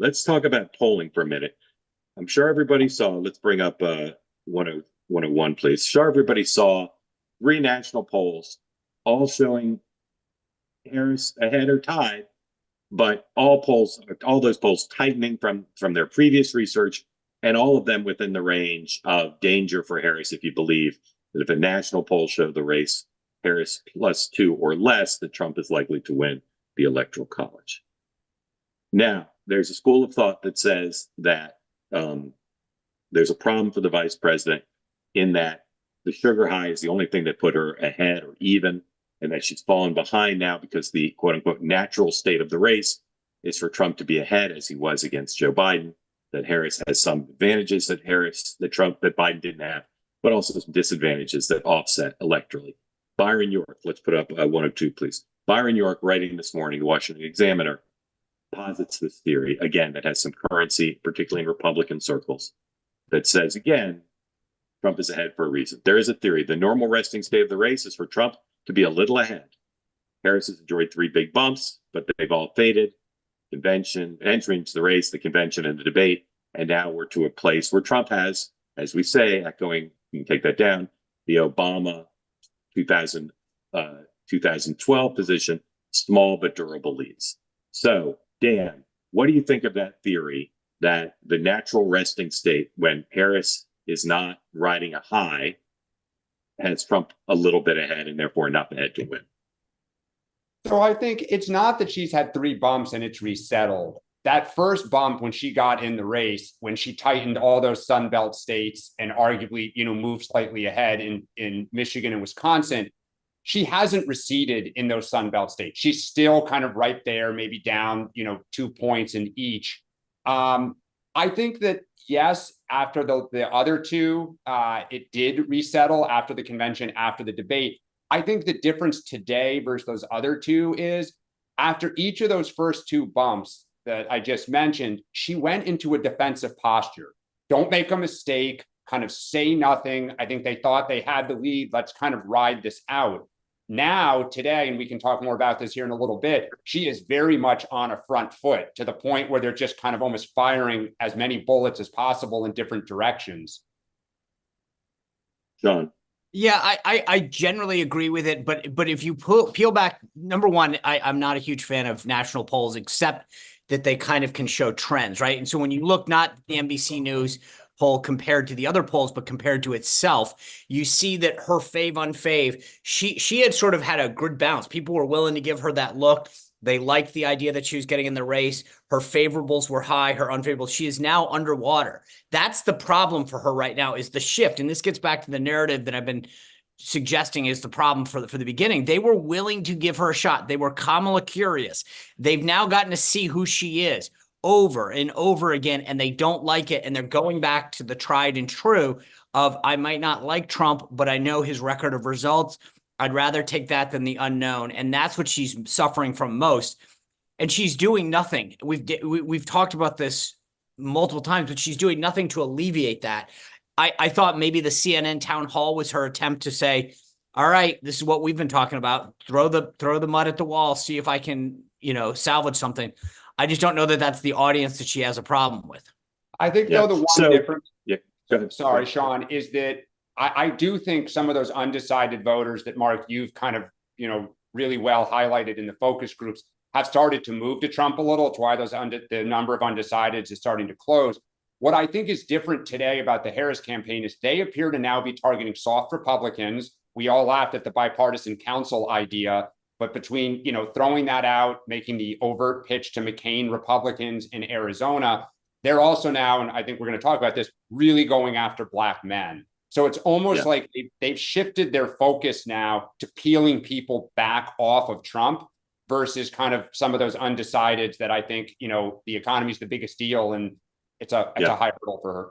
let's talk about polling for a minute. I'm sure everybody saw, let's bring up 101, please. Sure, everybody saw three national polls all showing Harris ahead or tied, but all those polls tightening from their previous research, and all of them within the range of danger for Harris if you believe that if a national poll showed the race Harris +2 or less, that Trump is likely to win the Electoral College. Now, there's a school of thought that says that there's a problem for the vice president in that the sugar high is the only thing that put her ahead or even, and that she's fallen behind now because the quote unquote natural state of the race is for Trump to be ahead as he was against Joe Biden, that Harris has some advantages that Biden didn't have, but also some disadvantages that offset electorally. Byron York, let's put up 102, please. Byron York, writing this morning, the Washington Examiner, posits this theory, again, that has some currency, particularly in Republican circles, that says, again, Trump is ahead for a reason. There is a theory. The normal resting state of the race is for Trump to be a little ahead. Harris has enjoyed three big bumps, but they've all faded. Convention, entry into the race, the convention, and the debate. And now we're to a place where Trump has, as we say, echoing, you can take that down, the Obama 2012 position, small but durable leads. So, Dan, what do you think of that theory that the natural resting state, when Harris is not riding a high, has Trump a little bit ahead and therefore enough ahead to win? So I think it's not that she's had three bumps and it's resettled. That first bump when she got in the race, when she tightened all those Sun Belt states and arguably, moved slightly ahead in Michigan and Wisconsin, she hasn't receded in those Sun Belt states. She's still kind of right there, maybe down, 2 points in each. I think that, yes, after the other two, it did resettle after the convention, after the debate. I think the difference today versus those other two is after each of those first two bumps that I just mentioned, she went into a defensive posture. Don't make a mistake, kind of say nothing. I think they thought they had the lead. Let's kind of ride this out. Now, today, and we can talk more about this here in a little bit, she is very much on a front foot to the point where they're just kind of almost firing as many bullets as possible in different directions. John. Yeah, I generally agree with it, but if you peel back, number one, I'm not a huge fan of national polls, except that they kind of can show trends, right? And so when you look not the NBC News poll compared to the other polls, but compared to itself, you see that her fave unfave, she had sort of had a good bounce. People were willing to give her that look. They liked the idea that she was getting in the race. Her favorables were high, her unfavorables. She is now underwater. That's the problem for her right now, is the shift. And this gets back to the narrative that I've been suggesting is the problem for the beginning. They were willing to give her a shot. They were Kamala curious. They've now gotten to see who she is over and over again, and they don't like it. And they're going back to the tried and true of, I might not like Trump, but I know his record of results. I'd rather take that than the unknown. And that's what she's suffering from most. And she's doing nothing. We've talked about this multiple times, but she's doing nothing to alleviate that. I thought maybe the CNN town hall was her attempt to say, all right, this is what we've been talking about. Throw the mud at the wall, see if I can, salvage something. I just don't know that that's the audience that she has a problem with. I think, though, the one difference, go ahead. Sorry, Sean, is that I do think some of those undecided voters that, Mark, you've kind of, really well highlighted in the focus groups have started to move to Trump a little. It's why the number of undecideds is starting to close. What I think is different today about the Harris campaign is they appear to now be targeting soft Republicans. We all laughed at the bipartisan council idea, but between, throwing that out, making the overt pitch to McCain Republicans in Arizona, they're also now, and I think we're going to talk about this, really going after Black men. So it's almost like they've shifted their focus now to peeling people back off of Trump versus kind of some of those undecideds that I think, the economy is the biggest deal and it's a high hurdle for her.